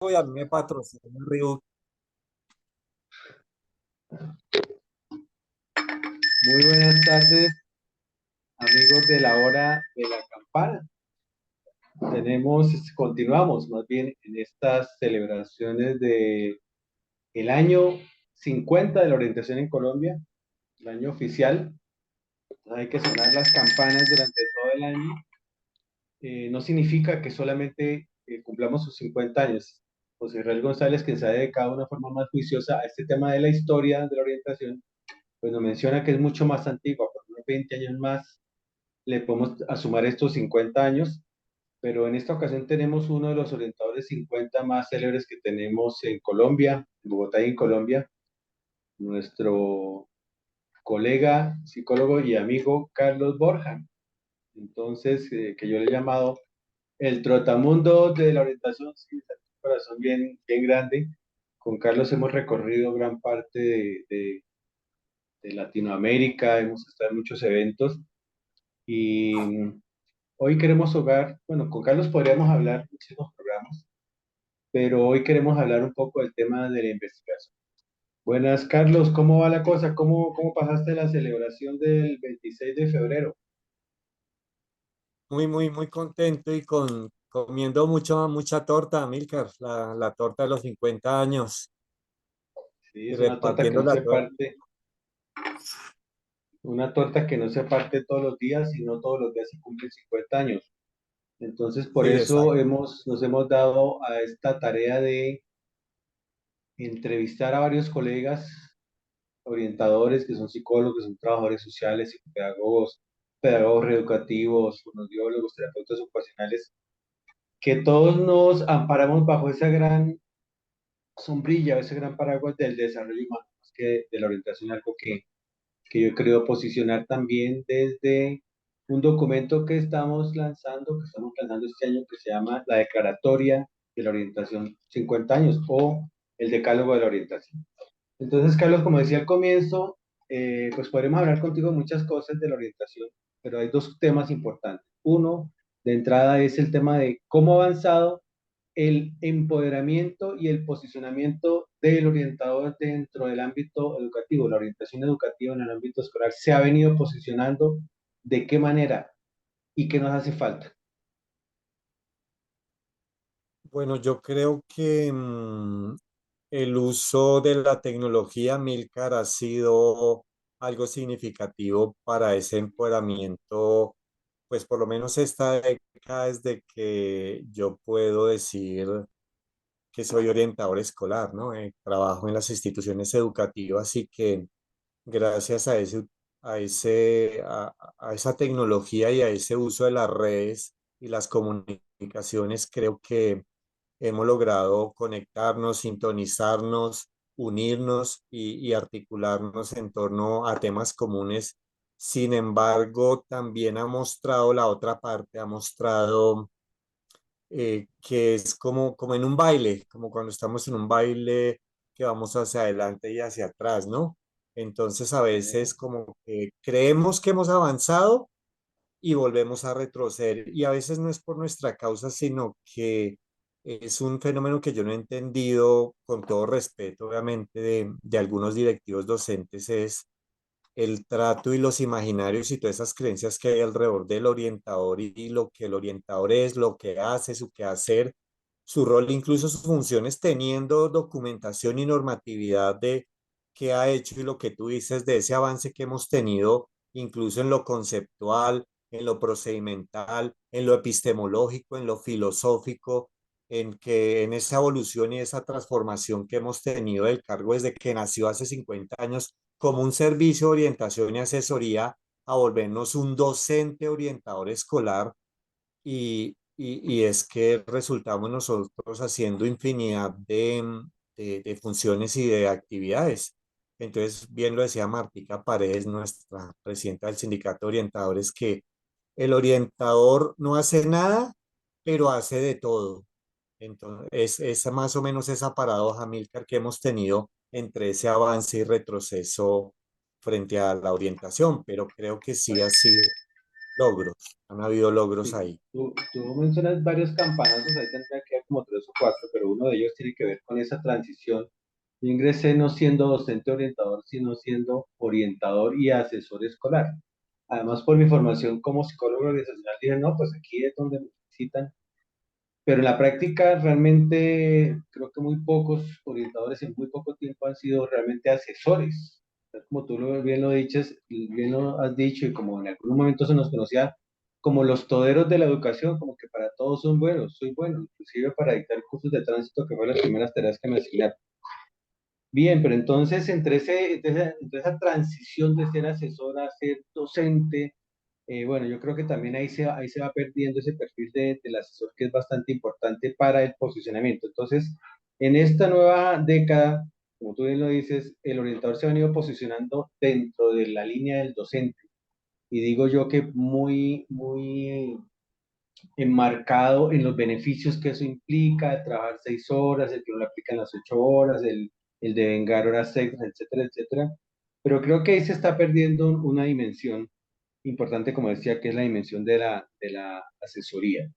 y a mí me patrocina Reebok. Muy buenas tardes, amigos de la hora de la campana. Continuamos más bien en estas celebraciones de el año 50 de la orientación en Colombia, el año oficial. Hay que sonar las campanas durante todo el año. No significa que solamente cumplamos sus 50 años. José Israel González, quien se ha dedicado de una forma más juiciosa a este tema de la historia de la orientación, pues nos menciona que es mucho más antigua, por unos 20 años más le podemos sumar estos 50 años, pero en esta ocasión tenemos uno de los orientadores 50 más célebres que tenemos en Colombia, en Bogotá y en Colombia, nuestro colega, psicólogo y amigo Carlos Borja. Entonces, que yo le he llamado el trotamundo de la orientación, sí, es un corazón bien, bien grande. Con Carlos hemos recorrido gran parte de Latinoamérica, hemos estado en muchos eventos y hoy queremos hogar, bueno, con Carlos podríamos hablar muchísimos programas, pero hoy queremos hablar un poco del tema de la investigación. Buenas, Carlos, ¿cómo va la cosa? ¿Cómo pasaste la celebración del 26 de febrero? Muy contento y comiendo mucha torta, Amílcar, la torta de los 50 años Sí, y es una torta que no repartiéndola se toda. parte, una torta que no se parte todos los días, sino todos los días se cumplen 50 años. Entonces, por Sí, eso exacto. nos hemos dado a esta tarea de entrevistar a varios colegas orientadores que son psicólogos, que son trabajadores sociales, psicopedagogos, pedagogos reeducativos, fonoaudiólogos, terapeutas ocupacionales, que todos nos amparamos bajo esa gran sombrilla, ese gran paraguas del desarrollo humano, más que de la orientación, algo que yo creo posicionar también desde un documento que estamos lanzando este año, que se llama la Declaratoria de la Orientación 50 años o el Decálogo de la Orientación. Entonces, Carlos, como decía al comienzo, pues podremos hablar contigo muchas cosas de la orientación, pero hay dos temas importantes. Uno, de entrada, es el tema de cómo ha avanzado el empoderamiento y el posicionamiento del orientador dentro del ámbito educativo. La orientación educativa en el ámbito escolar se ha venido posicionando, de qué manera y qué nos hace falta. Bueno, yo creo que el uso de la tecnología, Amílcar, ha sido algo significativo para ese empoderamiento, pues por lo menos esta década desde que yo puedo decir que soy orientador escolar, ¿no? Trabajo en las instituciones educativas y que gracias a esa tecnología y a ese uso de las redes y las comunicaciones, creo que hemos logrado conectarnos, sintonizarnos, unirnos y articularnos en torno a temas comunes. Sin embargo, también ha mostrado la otra parte, ha mostrado que es como en un baile, como cuando estamos en un baile que vamos hacia adelante y hacia atrás, ¿no? Entonces a veces como que creemos que hemos avanzado y volvemos a retroceder y a veces no es por nuestra causa, sino que es un fenómeno que yo no he entendido con todo respeto, obviamente, de algunos directivos docentes, es el trato y los imaginarios y todas esas creencias que hay alrededor del orientador y lo que el orientador es, lo que hace, su quehacer, su rol, incluso sus funciones, teniendo documentación y normatividad de qué ha hecho y lo que tú dices de ese avance que hemos tenido, incluso en lo conceptual, en lo procedimental, en lo epistemológico, en lo filosófico, en que en esa evolución y esa transformación que hemos tenido del cargo desde que nació hace 50 años como un servicio de orientación y asesoría a volvernos un docente orientador escolar y es que resultamos nosotros haciendo infinidad de funciones y de actividades. Entonces, bien lo decía Martica Paredes, nuestra presidenta del Sindicato de Orientadores, que el orientador no hace nada, pero hace de todo. Entonces, es más o menos esa paradoja, Milcar, que hemos tenido entre ese avance y retroceso frente a la orientación, pero creo que sí ha sido logros, han habido logros Sí, ahí. tú mencionas varios campanazos, ahí tendría que como tres o cuatro, pero uno de ellos tiene que ver con esa transición. Yo ingresé no siendo docente orientador, sino siendo orientador y asesor escolar. Además, por mi formación como psicólogo organizacional, dije, no, pues aquí es donde me necesitan. Pero en la práctica, realmente, creo que muy pocos orientadores en muy poco tiempo han sido realmente asesores. Como tú bien lo dices, bien lo has dicho, y como en algún momento se nos conocía como los toderos de la educación, como que para todos son buenos, soy bueno, inclusive para dictar cursos de tránsito, que fue las primeras tareas que me asignaron. Bien, pero entonces entre esa transición de ser asesor a ser docente, bueno, yo creo que también ahí se va perdiendo ese perfil del asesor, que es bastante importante para el posicionamiento. Entonces, en esta nueva década, como tú bien lo dices, el orientador se ha venido posicionando dentro de la línea del docente. Y digo yo que muy enmarcado en los beneficios que eso implica, de trabajar 6 horas, el que no lo aplican las 8 horas, el de vengar horas extras, etcétera, etcétera. Pero creo que ahí se está perdiendo una dimensión importante, como decía, que es la dimensión de la asesoría.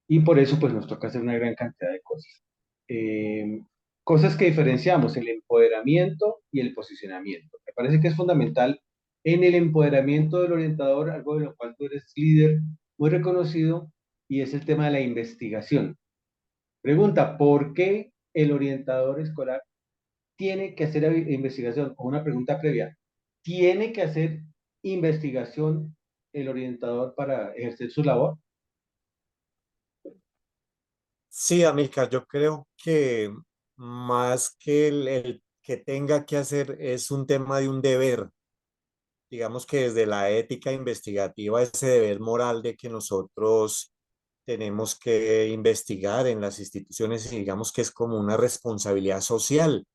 Y por eso, pues, nos toca hacer una gran cantidad de cosas. Eh, Cosas que diferenciamos, el empoderamiento y el posicionamiento. Me parece que es fundamental en el empoderamiento del orientador, algo de lo cual tú eres líder muy reconocido, y es el tema de la investigación. Pregunta, ¿por qué el orientador escolar tiene que hacer investigación? O una pregunta previa, ¿tiene que hacer investigación el orientador para ejercer su labor? Sí, Amilcar, yo creo que más que el que tenga que hacer es un tema de un deber. Digamos que desde la ética investigativa, ese deber moral de que nosotros tenemos que investigar en las instituciones, y digamos que es como una responsabilidad social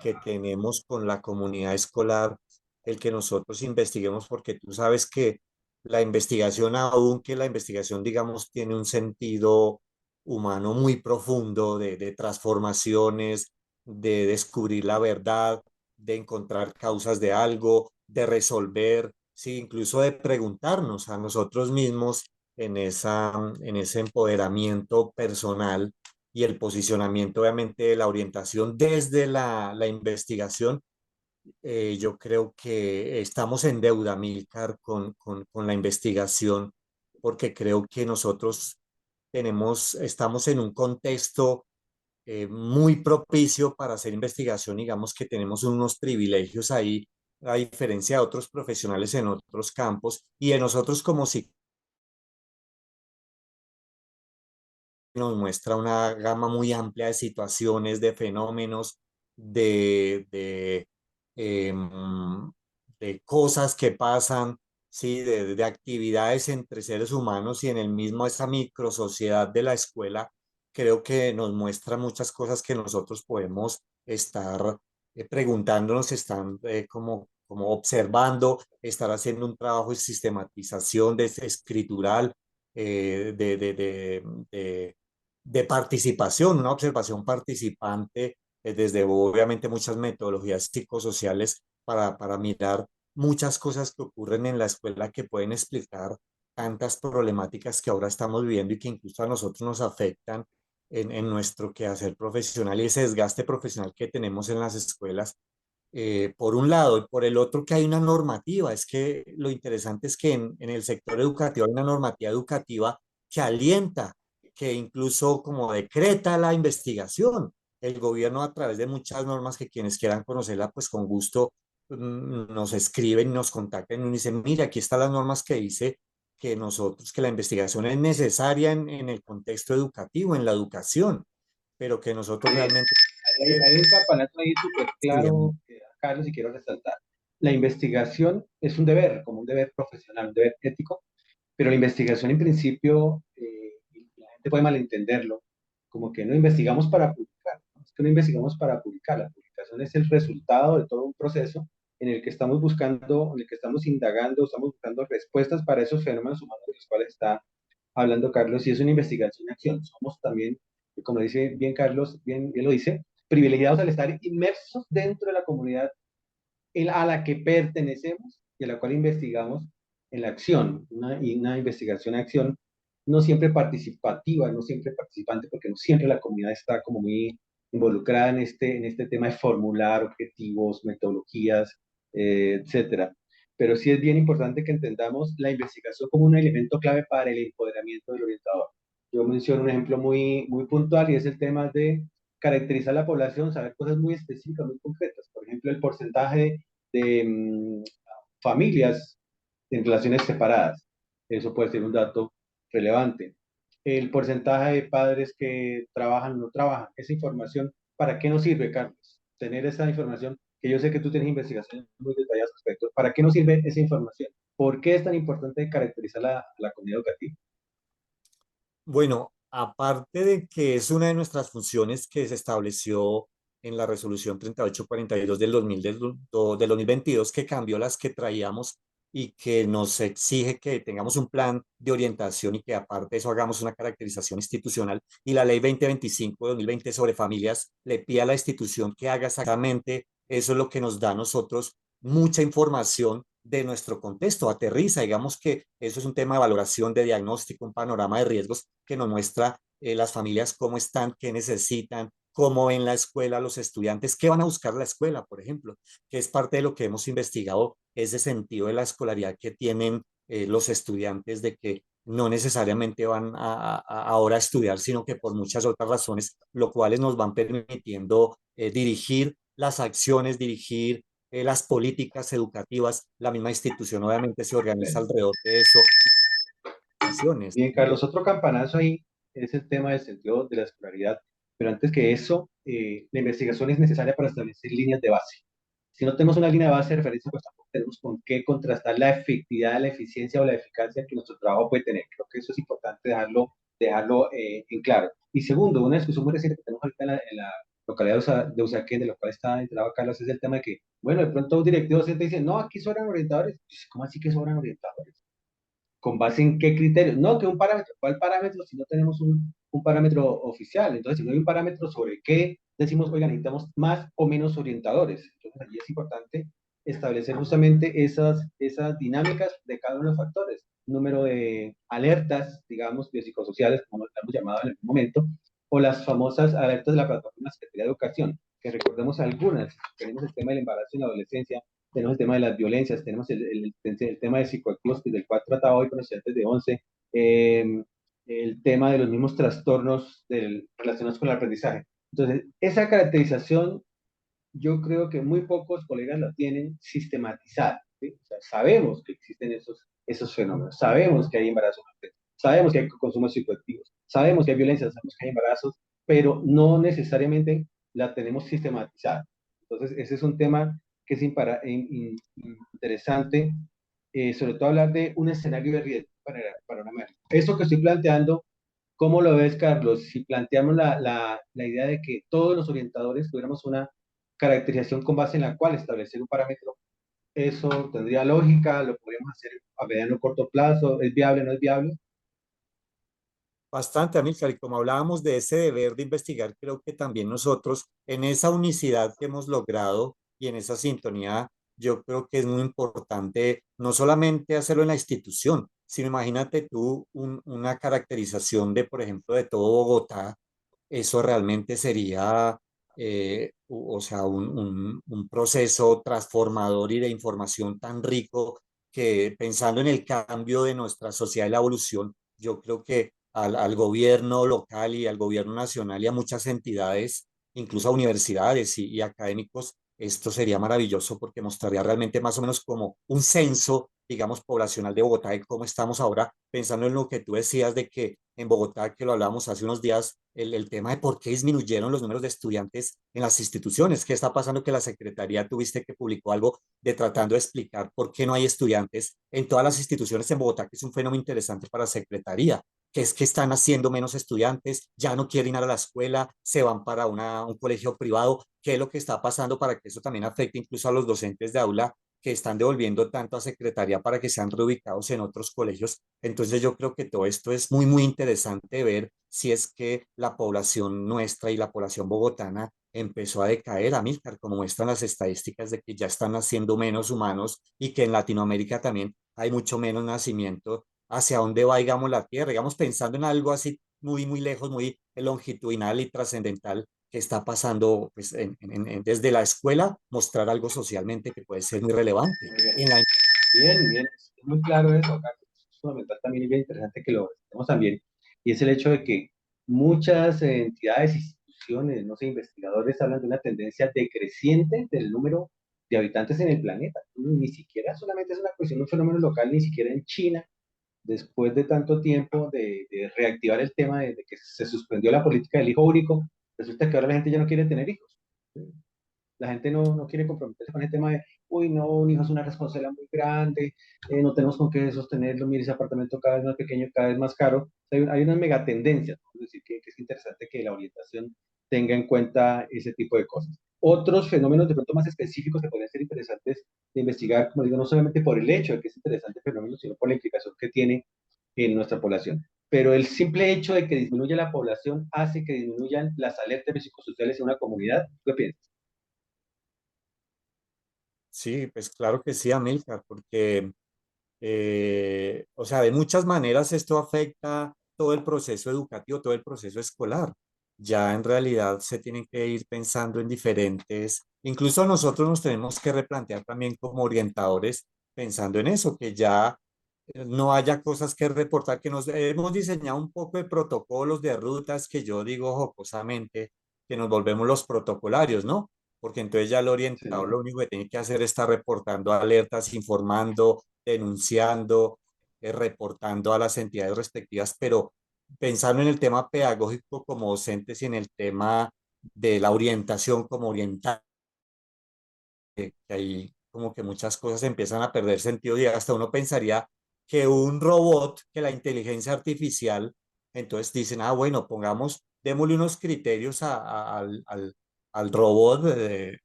que tenemos con la comunidad escolar, el que nosotros investiguemos, porque tú sabes que la investigación, aunque la investigación, digamos, tiene un sentido humano muy profundo de transformaciones, de descubrir la verdad, de encontrar causas de algo, de resolver, sí, incluso de preguntarnos a nosotros mismos en ese empoderamiento personal y el posicionamiento, obviamente, de la orientación desde la investigación. Yo creo que estamos en deuda, Milcar, con la investigación, porque creo que nosotros estamos en un contexto muy propicio para hacer investigación. Digamos que tenemos unos privilegios ahí, a diferencia de otros profesionales en otros campos, y de nosotros como psicólogos nos muestra una gama muy amplia de situaciones, de fenómenos, de, em, de cosas que pasan, ¿sí? De actividades entre seres humanos, y en el mismo esa microsociedad de la escuela, creo que nos muestra muchas cosas que nosotros podemos estar preguntándonos, están como observando, estar haciendo un trabajo de sistematización, de escritural, eh, de, de, de, de de participación, una observación participante, desde obviamente muchas metodologías psicosociales para mirar muchas cosas que ocurren en la escuela, que pueden explicar tantas problemáticas que ahora estamos viviendo y que incluso a nosotros nos afectan en nuestro quehacer profesional y ese desgaste profesional que tenemos en las escuelas. Por un lado, y por el otro, que hay una normativa. Es que lo interesante es que en el sector educativo hay una normativa educativa que alienta, que incluso como decreta la investigación. El gobierno, a través de muchas normas, que quienes quieran conocerla, pues con gusto nos escriben, nos contactan y nos dicen, mira, aquí están las normas que dice que nosotros, que la investigación es necesaria en el contexto educativo, en la educación, pero que nosotros realmente... Hay un campanazo ahí súper Sí, claro, Carlos, y quiero resaltar. La investigación es un deber, como un deber profesional, un deber ético, pero la investigación en principio, la gente puede malentenderlo, como que no investigamos para publicar, ¿no? Es que no investigamos para publicar, la publicación es el resultado de todo un proceso en el que estamos buscando, en el que estamos indagando, estamos buscando respuestas para esos fenómenos humanos de los cuales está hablando Carlos, y es una investigación en acción. Somos también, como dice bien Carlos, bien lo dice, privilegiados al estar inmersos dentro de la comunidad a la que pertenecemos y a la cual investigamos en la acción, una investigación en acción. no siempre participativa, no siempre participante, porque no siempre la comunidad está como muy involucrada en este tema de formular objetivos, metodologías, etcétera. Pero sí es bien importante que entendamos la investigación como un elemento clave para el empoderamiento del orientador. Yo menciono un ejemplo muy puntual y es el tema de caracterizar la población, saber cosas muy específicas, muy concretas. Por ejemplo, el porcentaje de familias en relaciones separadas. Eso puede ser un dato relevante. El porcentaje de padres que trabajan o no trabajan. Esa información, ¿para qué nos sirve, Carlos? Tener esa información, que yo sé que tú tienes investigaciones muy detalladas respecto. ¿Para qué nos sirve esa información? ¿Por qué es tan importante caracterizar la comunidad educativa? Bueno, aparte de que es una de nuestras funciones que se estableció en la resolución 3842 del 2022, que cambió las que traíamos y que nos exige que tengamos un plan de orientación y que aparte de eso hagamos una caracterización institucional. Y la ley 2025 de 2020 sobre familias le pide a la institución que haga exactamente eso, es lo que nos da a nosotros mucha información de nuestro contexto, aterriza, digamos que eso es un tema de valoración, de diagnóstico, un panorama de riesgos que nos muestra las familias cómo están, qué necesitan, cómo ven la escuela, los estudiantes, qué van a buscar la escuela, por ejemplo, que es parte de lo que hemos investigado, ese sentido de la escolaridad que tienen los estudiantes de que no necesariamente van ahora a estudiar, sino que por muchas otras razones, lo cuales nos van permitiendo dirigir las acciones, dirigir las políticas educativas, la misma institución obviamente se organiza alrededor de eso, acciones. Bien, Carlos, otro campanazo ahí es el tema del sentido de la escolaridad. Pero antes que eso, la investigación es necesaria para establecer líneas de base. Si no tenemos una línea de base de referencia, pues tampoco tenemos con qué contrastar la efectividad, la eficiencia o la eficacia que nuestro trabajo puede tener. Creo que eso es importante dejarlo en claro. Y segundo, una discusión muy reciente que tenemos ahorita en la localidad de Usaquén, de la cual está enterado Carlos, es el tema de que, bueno, de pronto un directivo docente dice, no, aquí sobran orientadores. ¿Cómo así que sobran orientadores? ¿Con base en qué criterios? No, que un parámetro. ¿Cuál parámetro si no tenemos un parámetro oficial? Entonces, si no hay un parámetro sobre qué decimos, oigan, necesitamos más o menos orientadores. Entonces, allí es importante establecer justamente esas dinámicas de cada uno de los factores. Número de alertas, digamos, biopsicosociales, como lo hemos llamado en algún momento, o las famosas alertas de la plataforma Secretaría de Educación, que recordemos algunas. Tenemos el tema del embarazo en la adolescencia, tenemos el tema de las violencias, tenemos el tema de psicoactivos, que del cual trataba hoy con estudiantes de 11, el tema de los mismos trastornos relacionados con el aprendizaje. Entonces, esa caracterización yo creo que muy pocos colegas la tienen sistematizada. ¿Sí? O sea, sabemos que existen esos fenómenos, sabemos que hay embarazos, sabemos que hay consumo psicoactivos, sabemos que hay violencia, sabemos que hay embarazos, pero no necesariamente la tenemos sistematizada. Entonces, ese es un tema que es interesante, sobre todo hablar de un escenario de riesgo para una madre. Eso que estoy planteando, ¿cómo lo ves, Carlos? Si planteamos la idea de que todos los orientadores tuviéramos una caracterización con base en la cual establecer un parámetro, ¿eso tendría lógica? ¿Lo podríamos hacer a mediano o corto plazo? ¿Es viable o no es viable? Bastante, Amílcar, y como hablábamos de ese deber de investigar, creo que también nosotros, en esa unicidad que hemos logrado y en esa sintonía, yo creo que es muy importante no solamente hacerlo en la institución, sino imagínate tú una caracterización de, por ejemplo, de todo Bogotá, eso realmente sería, o sea, un proceso transformador y de información tan rico que pensando en el cambio de nuestra sociedad y la evolución, yo creo que al gobierno local y al gobierno nacional y a muchas entidades, incluso a universidades y académicos, esto sería maravilloso porque mostraría realmente más o menos como un censo, digamos, poblacional de Bogotá y cómo estamos ahora, pensando en lo que tú decías de que en Bogotá, que lo hablamos hace unos días, el tema de por qué disminuyeron los números de estudiantes en las instituciones. ¿Qué está pasando? Que la Secretaría tuviste que publicó algo de tratando de explicar por qué no hay estudiantes en todas las instituciones en Bogotá, que es un fenómeno interesante para la Secretaría, que es que están haciendo menos estudiantes, ya no quieren ir a la escuela, se van para un colegio privado. ¿Qué es lo que está pasando para que eso también afecte incluso a los docentes de aula que están devolviendo tanto a secretaría para que sean reubicados en otros colegios? Entonces yo creo que todo esto es muy, muy interesante ver si es que la población nuestra y la población bogotana empezó a decaer, Amílcar, como muestran las estadísticas de que ya están naciendo menos humanos y que en Latinoamérica también hay mucho menos nacimiento hacia dónde va, digamos, la Tierra, digamos, pensando en algo así muy, muy lejos, muy longitudinal y trascendental que está pasando pues, desde la escuela, mostrar algo socialmente que puede ser muy relevante. Muy bien. En la, Bien, bien, es muy claro eso, Carlos. Es fundamental también y bien interesante que lo estemos también. Y es el hecho de que muchas entidades, instituciones, no sé, investigadores hablan de una tendencia decreciente del número de habitantes en el planeta. Ni siquiera solamente es una cuestión, un fenómeno local, ni siquiera en China, después de tanto tiempo de reactivar el tema de que se suspendió la política del hijo único, resulta que ahora la gente ya no quiere tener hijos. La gente no quiere comprometerse con el tema de, uy, no, un hijo es una responsabilidad muy grande, no tenemos con qué sostenerlo, mire ese apartamento cada vez más pequeño, cada vez más caro. O sea, hay unas megatendencias, ¿no? Es decir, que es interesante que la orientación tenga en cuenta ese tipo de cosas. Otros fenómenos de pronto más específicos que podrían ser interesantes de investigar, como digo, no solamente por el hecho de que es interesante el fenómeno, sino por la implicación que tiene en nuestra población. Pero el simple hecho de que disminuya la población hace que disminuyan las alertas psicosociales en una comunidad. ¿Qué piensas? sí, pues claro que sí, Amílcar, porque o sea, de muchas maneras esto afecta todo el proceso educativo, todo el proceso escolar. Ya en realidad se tienen que ir pensando en diferentes, incluso nosotros nos tenemos que replantear también como orientadores, pensando en eso, que ya no haya cosas que reportar, que nos hemos diseñado un poco de protocolos de rutas que yo digo jocosamente que nos volvemos los protocolarios, ¿no? Porque entonces ya el orientador Sí. lo único que tiene que hacer es estar reportando alertas, informando, denunciando, reportando a las entidades respectivas, pero pensando en el tema pedagógico como docentes y en el tema de la orientación como oriental, que ahí como que muchas cosas empiezan a perder sentido y hasta uno pensaría que un robot, que la inteligencia artificial, entonces dicen, ah, bueno, pongamos, démosle unos criterios al robot,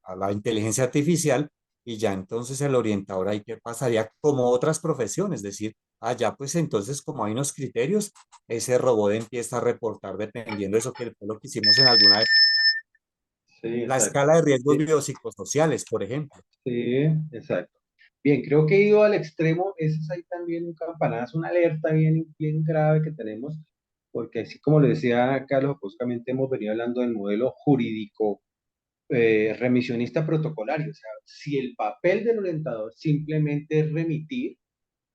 a la inteligencia artificial, y ya entonces el orientador ahí que pasaría como otras profesiones, es decir, ah, ya pues entonces como hay unos criterios, ese robot empieza a reportar dependiendo de eso que fue lo que hicimos en alguna época. Sí, La exacto. escala de riesgos Bien, biopsicosociales, por ejemplo. sí, exacto. Bien, creo que he ido al extremo. Ese es ahí también un campanazo, una alerta bien, bien grave que tenemos, porque así como le decía Carlos, básicamente hemos venido hablando del modelo jurídico remisionista protocolario. O sea, si el papel del orientador simplemente es remitir,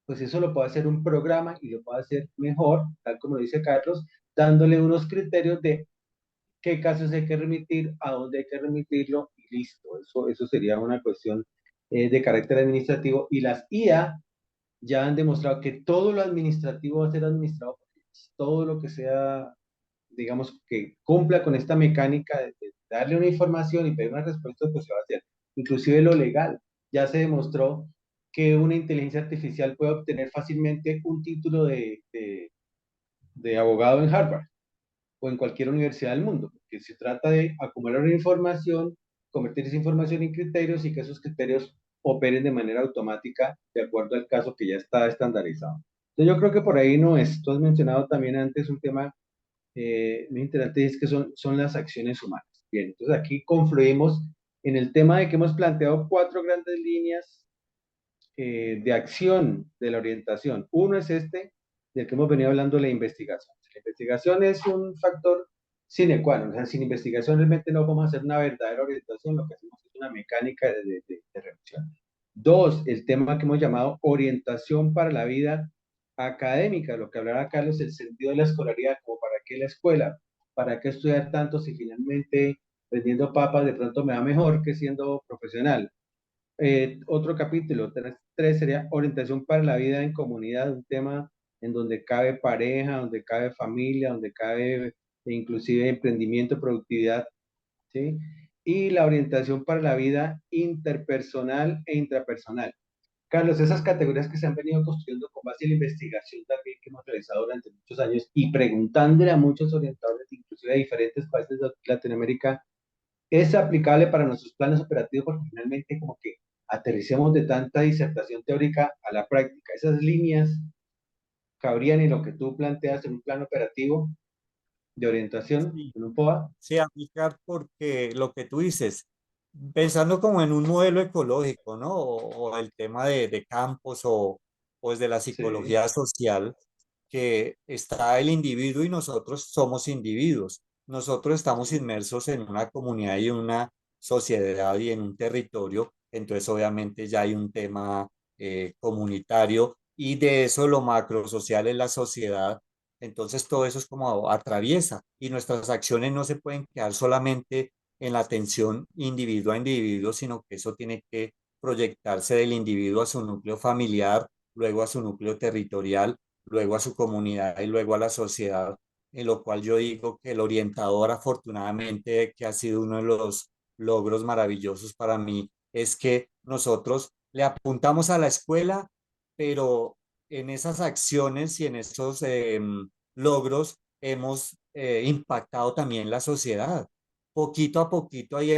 pues eso lo puede hacer un programa y lo puede hacer mejor, tal como lo dice Carlos, dándole unos criterios de qué casos hay que remitir, a dónde hay que remitirlo y listo. Eso sería una cuestión de carácter administrativo y las IA ya han demostrado que todo lo administrativo va a ser administrado por ellas. Todo lo que sea, digamos, que cumpla con esta mecánica de darle una información y pedir una respuesta, pues se va a hacer. Inclusive lo legal. Ya se demostró que una inteligencia artificial puede obtener fácilmente un título de abogado en Harvard o en cualquier universidad del mundo, porque se trata de acumular una información, convertir esa información en criterios y que esos criterios operen de manera automática de acuerdo al caso que ya está estandarizado. Entonces yo creo que por ahí no es. Tú has mencionado también antes un tema muy interesante, es que son las acciones humanas. Bien, entonces aquí confluimos en el tema de que hemos planteado cuatro grandes líneas de acción de la orientación. Uno es este, del que hemos venido hablando, la investigación. La investigación es un factor sine qua non, o sea, sin investigación realmente no vamos a hacer una verdadera orientación, lo que hacemos es una mecánica de revisión. Dos, el tema que hemos llamado orientación para la vida académica, lo que hablará Carlos, el sentido de la escolaridad, como para qué la escuela, para qué estudiar tanto si finalmente vendiendo papas de pronto me va mejor que siendo profesional. Otro capítulo, tres sería orientación para la vida en comunidad, un tema en donde cabe pareja, donde cabe familia, donde cabe inclusive emprendimiento, productividad, ¿sí? Y la orientación para la vida interpersonal e intrapersonal. Carlos, esas categorías que se han venido construyendo con base en la investigación también que hemos realizado durante muchos años y preguntándole a muchos orientadores, inclusive de diferentes países de Latinoamérica, es aplicable para nuestros planes operativos porque finalmente como que aterricemos de tanta disertación teórica a la práctica. Esas líneas cabrían en lo que tú planteas en un plan operativo de orientación, Sí, en un POA. sí, aplicar porque lo que tú dices, pensando como en un modelo ecológico, ¿no? O el tema de campos o o desde la Sí, psicología social, que está el individuo y nosotros somos individuos. Nosotros estamos sí, inmersos en una comunidad y una sociedad y en un territorio, entonces obviamente ya hay un tema comunitario y de eso lo macro social es la sociedad. Entonces todo eso es como atraviesa y nuestras acciones no se pueden quedar solamente en la atención individuo a individuo, sino que eso tiene que proyectarse del individuo a su núcleo familiar, luego a su núcleo territorial, luego a su comunidad y luego a la sociedad, en lo cual yo digo que el orientador, afortunadamente, que ha sido uno de los logros maravillosos para mí, es que nosotros le apuntamos a la escuela, pero en esas acciones y en esos logros hemos impactado también la sociedad. Poquito a poquito ahí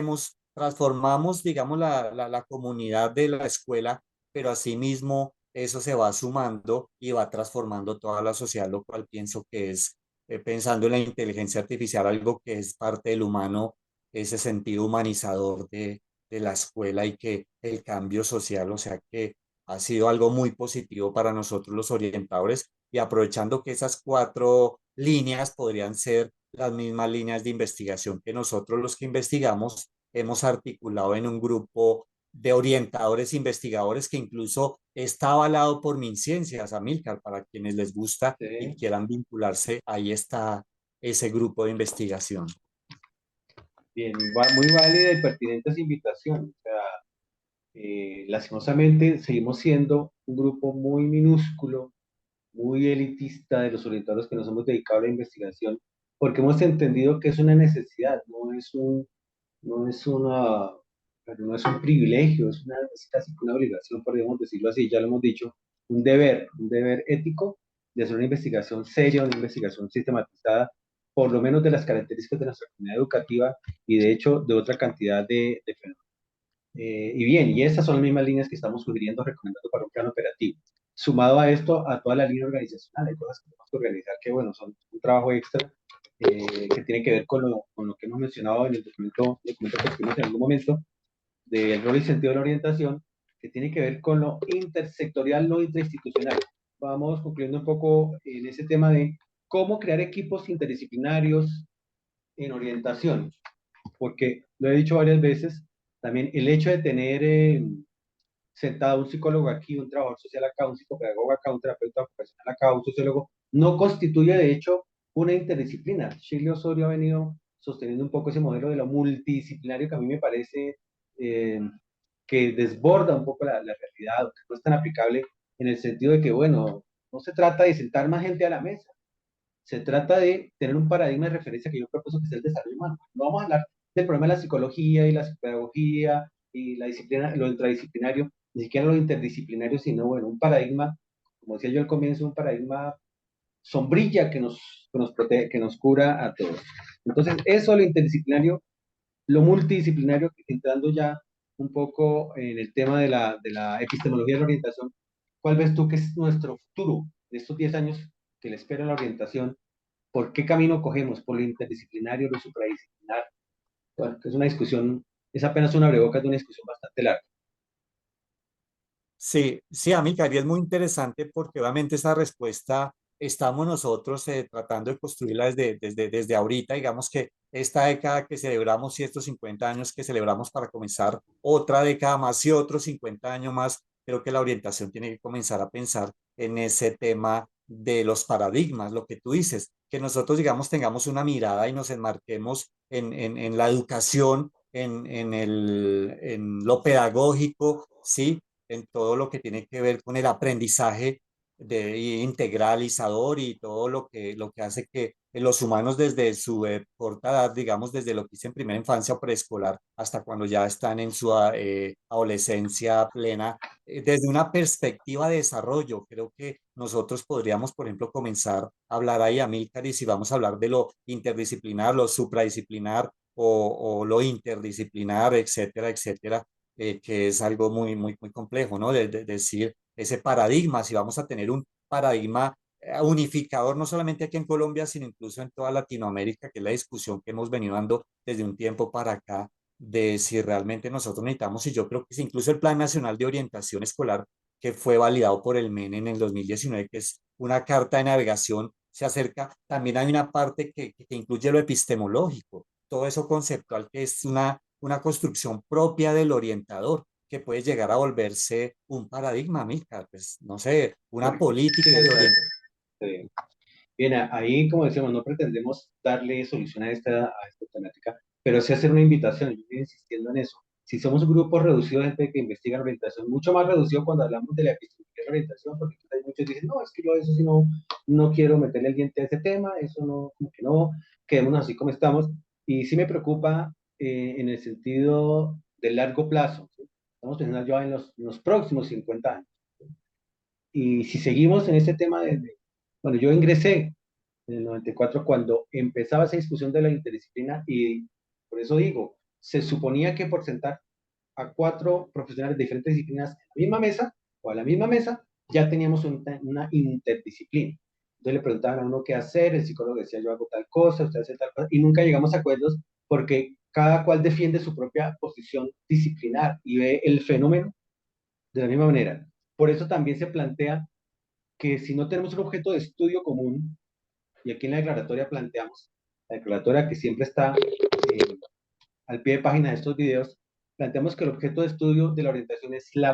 transformamos, digamos, la comunidad de la escuela, pero asimismo eso se va sumando y va transformando toda la sociedad, lo cual pienso que es, pensando en la inteligencia artificial, algo que es parte del humano, ese sentido humanizador de la escuela y que el cambio social, o sea que ha sido algo muy positivo para nosotros los orientadores y aprovechando que esas cuatro líneas podrían ser las mismas líneas de investigación que nosotros los que investigamos hemos articulado en un grupo de orientadores investigadores que incluso está avalado por MinCiencias, Amílcar, para quienes les gusta y sí. quieran vincularse, ahí está ese grupo de investigación. Bien, muy válida y pertinente esa invitación. O sea, lastimosamente seguimos siendo un grupo muy minúsculo, muy elitista de los orientadores que nos hemos dedicado a la investigación, porque hemos entendido que es una necesidad, no es una, pero no es un privilegio, es casi que una obligación, podríamos decirlo así, ya lo hemos dicho, un deber ético de hacer una investigación seria, una investigación sistematizada, por lo menos de las características de nuestra comunidad educativa y de hecho de otra cantidad de fenómenos. Y bien, y estas son las mismas líneas que estamos sugiriendo, recomendando para un plan operativo. Sumado a esto, a toda la línea organizacional, hay cosas que tenemos que organizar que, bueno, son un trabajo extra que tiene que ver con lo que hemos mencionado en el documento que escribimos en algún momento, del rol y sentido de la orientación, que tiene que ver con lo intersectorial, lo interinstitucional. Vamos concluyendo un poco en ese tema de cómo crear equipos interdisciplinarios en orientación, porque lo he dicho varias veces, también el hecho de tener sentado un psicólogo aquí, un trabajador social acá, un psicopedagogo acá, un terapeuta ocupacional acá, un sociólogo, no constituye de hecho una interdisciplina. Shirley Osorio ha venido sosteniendo un poco ese modelo de lo multidisciplinario que a mí me parece eh, que desborda un poco la realidad, que no es tan aplicable en el sentido de que, bueno, no se trata de sentar más gente a la mesa, se trata de tener un paradigma de referencia que yo propuso que es el desarrollo humano. No vamos a hablar del problema de la psicología y la psicopedagogía y la disciplina, lo intradisciplinario, ni siquiera lo interdisciplinario, sino, bueno, un paradigma, como decía yo al comienzo, un paradigma sombrilla que nos cura a todos. Entonces, eso, lo interdisciplinario, lo multidisciplinario, entrando ya un poco en el tema de la epistemología de la orientación, ¿cuál ves tú que es nuestro futuro de estos 10 años que le espera la orientación? ¿Por qué camino cogemos? ¿Por lo interdisciplinario, lo supradisciplinar? Bueno, es una discusión, es apenas una abrebocas de una discusión bastante larga. Sí, sí, Amílcar, y es muy interesante porque obviamente esa respuesta estamos nosotros tratando de construirla desde ahorita. Digamos que esta década que celebramos y estos 50 años que celebramos para comenzar otra década más y otros 50 años más, creo que la orientación tiene que comenzar a pensar en ese tema de los paradigmas, lo que tú dices, que nosotros, digamos, tengamos una mirada y nos enmarquemos en la educación, en lo pedagógico, ¿sí? En todo lo que tiene que ver con el aprendizaje integralizador y todo lo que hace que los humanos desde su corta edad, digamos, desde lo que hice en primera infancia o preescolar hasta cuando ya están en su adolescencia plena, desde una perspectiva de desarrollo, creo que nosotros podríamos, por ejemplo, comenzar a hablar ahí, Amílcar, y si vamos a hablar de lo interdisciplinar, lo supradisciplinar o lo interdisciplinar, etcétera, etcétera, que es algo muy complejo, ¿no? De decir ese paradigma, si vamos a tener un paradigma unificador, no solamente aquí en Colombia, sino incluso en toda Latinoamérica, que es la discusión que hemos venido dando desde un tiempo para acá, de si realmente nosotros necesitamos, y yo creo que si incluso el Plan Nacional de Orientación Escolar que fue validado por el MEN en el 2019, que es una carta de navegación, se acerca. También hay una parte que incluye lo epistemológico, todo eso conceptual que es una construcción propia del orientador, que puede llegar a volverse un paradigma, Milka, pues no sé, una Sí, política de exacto. orientación. Sí. Bien, ahí, como decíamos, no pretendemos darle solución a esta temática, pero sí hacer una invitación. Yo estoy insistiendo en eso. Si somos un grupo reducido de gente que investiga orientación, mucho más reducido cuando hablamos de la epistemología de orientación, porque hay muchos que dicen, no, es que yo eso sí no quiero meterle el diente a ese tema, eso no, como que no, quedémonos así como estamos. Y sí me preocupa en el sentido del largo plazo, ¿sí? Estamos pensando ya en los próximos 50 años. Y si seguimos en este tema bueno, yo ingresé en el 94 cuando empezaba esa discusión de la interdisciplina y por eso digo, se suponía que por sentar a cuatro profesionales de diferentes disciplinas en la misma mesa o a la misma mesa, ya teníamos una interdisciplina. Entonces le preguntaban a uno qué hacer, el psicólogo decía yo hago tal cosa, usted hace tal cosa, y nunca llegamos a acuerdos porque cada cual defiende su propia posición disciplinar y ve el fenómeno de la misma manera. Por eso también se plantea que si no tenemos un objeto de estudio común, y aquí en la declaratoria planteamos, la declaratoria que siempre está al pie de página de estos videos, planteamos que el objeto de estudio de la orientación es la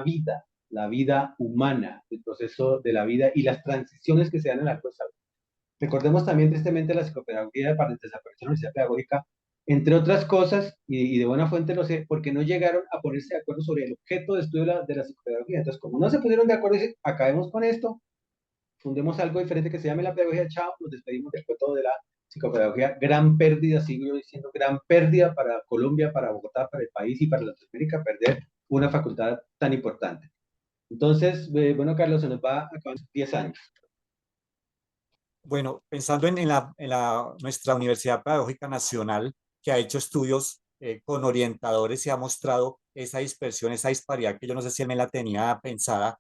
vida humana, el proceso de la vida y las transiciones que se dan en la cosa. Recordemos también tristemente la psicopedagogía para desaparecer la universidad pedagógica, entre otras cosas, y de buena fuente lo sé, porque no llegaron a ponerse de acuerdo sobre el objeto de estudio de la psicopedagogía. Entonces, como no se pusieron de acuerdo, dicen, acabemos con esto, fundemos algo diferente que se llame la pedagogía, chao, nos despedimos del todo de la psicopedagogía, gran pérdida, sigo yo diciendo, gran pérdida para Colombia, para Bogotá, para el país y para Latinoamérica, perder una facultad tan importante. Entonces, bueno, Carlos, se nos va a acabar 10 años. Bueno, pensando nuestra Universidad Pedagógica Nacional, que ha hecho estudios con orientadores y ha mostrado esa dispersión, esa disparidad que yo no sé si él me la tenía pensada,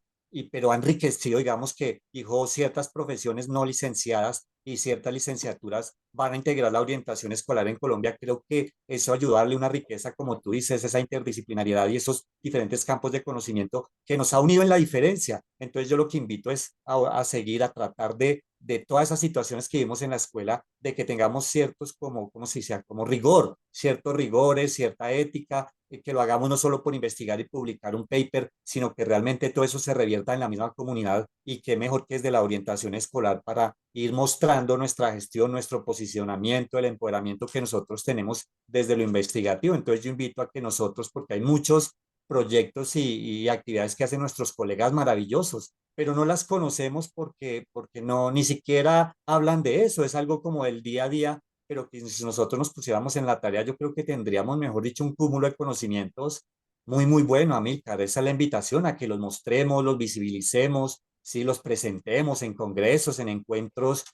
pero ha enriquecido, digamos que dijo ciertas profesiones no licenciadas y ciertas licenciaturas van a integrar la orientación escolar en Colombia. Creo que eso ayuda a darle una riqueza, como tú dices, esa interdisciplinariedad y esos diferentes campos de conocimiento que nos ha unido en la diferencia. Entonces yo lo que invito es a seguir, a tratar de todas esas situaciones que vimos en la escuela, de que tengamos ciertos, como se dice, como rigor, ciertos rigores, cierta ética, que lo hagamos no solo por investigar y publicar un paper, sino que realmente todo eso se revierta en la misma comunidad y qué mejor que es de la orientación escolar para ir mostrando nuestra gestión, nuestro posicionamiento, el empoderamiento que nosotros tenemos desde lo investigativo. Entonces yo invito a que nosotros, porque hay muchos proyectos y actividades que hacen nuestros colegas maravillosos, pero no las conocemos porque no, ni siquiera hablan de eso, es algo como el día a día, pero que si nosotros nos pusiéramos en la tarea, yo creo que tendríamos, mejor dicho, un cúmulo de conocimientos muy, muy bueno, Amílcar. Esa es la invitación a que los mostremos, los visibilicemos, sí, los presentemos en congresos, en encuentros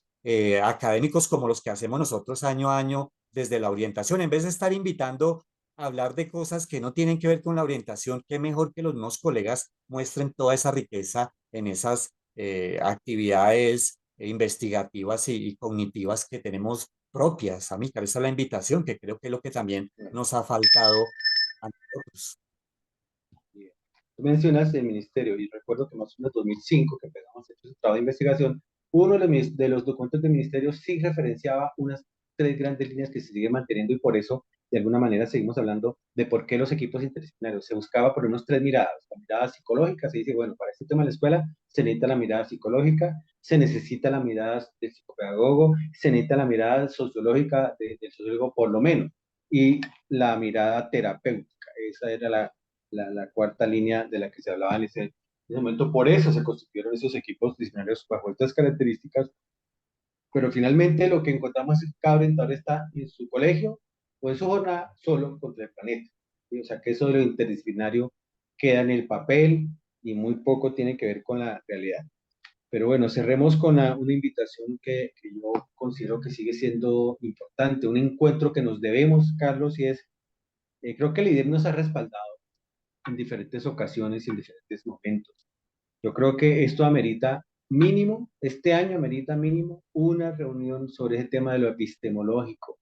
académicos como los que hacemos nosotros año a año desde la orientación, en vez de estar invitando a hablar de cosas que no tienen que ver con la orientación, qué mejor que los nuevos colegas muestren toda esa riqueza en esas actividades investigativas y cognitivas que tenemos propias. Amílcar, esa es la invitación, que creo que es lo que también nos ha faltado a nosotros. Tú mencionas el ministerio y recuerdo que más o menos en 2005, que empezamos a hacer ese trabajo de investigación, uno de los documentos del ministerio sí referenciaba unas tres grandes líneas que se siguen manteniendo y por eso, de alguna manera, seguimos hablando de por qué los equipos interdisciplinarios. Se buscaba por unos tres miradas. La mirada psicológica, se dice, bueno, para este tema de la escuela se necesita la mirada psicológica, se necesita la mirada del psicopedagogo, se necesita la mirada sociológica del sociólogo por lo menos, y la mirada terapéutica. Esa era la cuarta línea de la que se hablaba en ese momento. Por eso se constituyeron esos equipos disciplinarios bajo estas características, pero finalmente lo que encontramos es que cada orientador está en su colegio o en su jornada solo contra el planeta. ¿Sí? O sea que eso de lo interdisciplinario queda en el papel y muy poco tiene que ver con la realidad. Pero bueno, cerremos con una invitación que yo considero que sigue siendo importante, un encuentro que nos debemos, Carlos, y es, creo que el IDEM nos ha respaldado en diferentes ocasiones y en diferentes momentos. Yo creo que esto amerita mínimo, este año amerita mínimo una reunión sobre ese tema de lo epistemológico,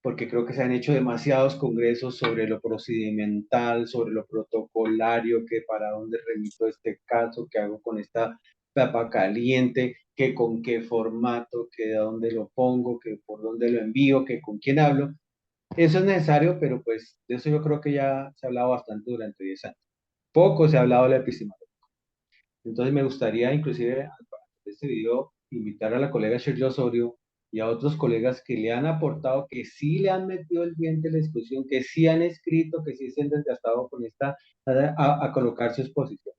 porque creo que se han hecho demasiados congresos sobre lo procedimental, sobre lo protocolario, que para dónde remito este caso, qué hago con esta papa caliente, que con qué formato, que de dónde lo pongo, que por dónde lo envío, que con quién hablo. Eso es necesario, pero pues de eso yo creo que ya se ha hablado bastante durante 10 años. Poco se ha hablado de la epistemología. Entonces me gustaría inclusive de este video invitar a la colega Shirley Osorio y a otros colegas que le han aportado, que sí le han metido el diente en la discusión, que sí han escrito, que sí se han desgastado con esta, a colocar su exposición.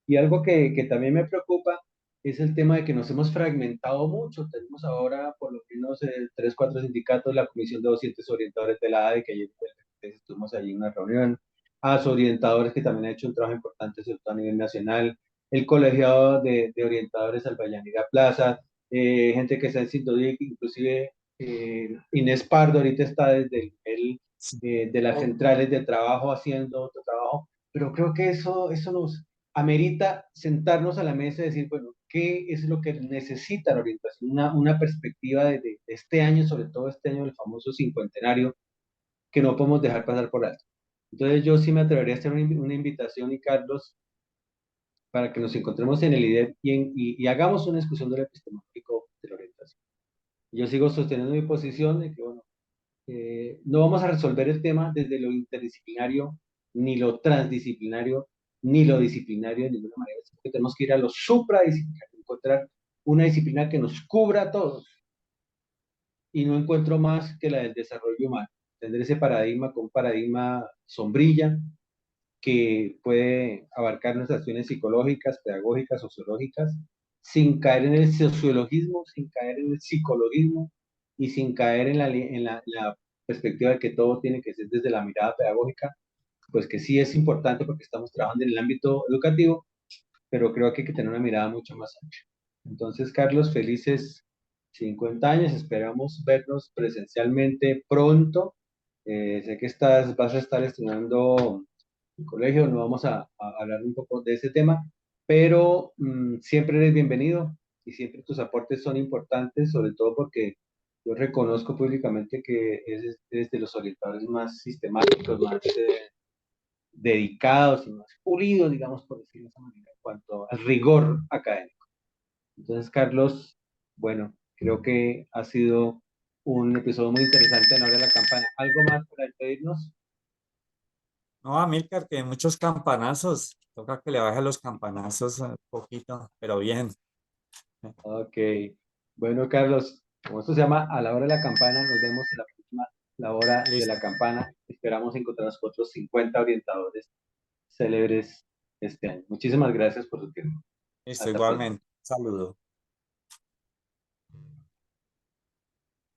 Y algo que también me preocupa es el tema de que nos hemos fragmentado mucho. Tenemos ahora por lo menos tres, cuatro sindicatos, la Comisión de Docentes Orientadores de la ADE, que ayer estuvimos allí en una reunión, a los orientadores que también ha hecho un trabajo importante, sobre todo a nivel nacional, el colegiado de orientadores Albayanira Plaza, gente que está en sintonía, inclusive Inés Pardo ahorita está desde el Sí. de las Oh, centrales de trabajo haciendo otro trabajo, pero creo que eso nos amerita sentarnos a la mesa y decir, bueno, ¿qué es lo que necesita la orientación? Una perspectiva de este año, sobre todo este año del famoso cincuentenario, que no podemos dejar pasar por alto. Entonces yo sí me atrevería a hacer una invitación, y Carlos, para que nos encontremos en el IDEP y hagamos una discusión del epistemológico de la orientación. Yo sigo sosteniendo mi posición de que, bueno, no vamos a resolver el tema desde lo interdisciplinario, ni lo transdisciplinario, ni lo disciplinario de ninguna manera, sino que tenemos que ir a lo supradisciplinario, encontrar una disciplina que nos cubra a todos, y no encuentro más que la del desarrollo humano, tener ese paradigma con un paradigma sombrilla que puede abarcar nuestras acciones psicológicas, pedagógicas, sociológicas, sin caer en el sociologismo, sin caer en el psicologismo y sin caer en la perspectiva de que todo tiene que ser desde la mirada pedagógica, pues que sí es importante porque estamos trabajando en el ámbito educativo, pero creo que hay que tener una mirada mucho más ancha. Entonces, Carlos, felices 50 años, esperamos vernos presencialmente pronto. Sé que vas a estar estudiando el colegio, no vamos a hablar un poco de ese tema, pero siempre eres bienvenido y siempre tus aportes son importantes, sobre todo porque yo reconozco públicamente que eres de los orientadores más sistemáticos, más dedicados y más pulidos, digamos, por decirlo de esa manera, en cuanto al rigor académico. Entonces, Carlos, bueno, creo que ha sido un episodio muy interesante en la hora de la campana. ¿Algo más para despedirnos? no, Amílcar, que muchos campanazos. Toca que le baje los campanazos un poquito, pero bien. Ok. Bueno, Carlos, como esto se llama A la hora de la campana, nos vemos en la próxima, la hora de la Listo, campana. Esperamos encontrarnos con otros 50 orientadores célebres este año. Muchísimas gracias por su tiempo. listo, Hasta pronto. igualmente. Saludos.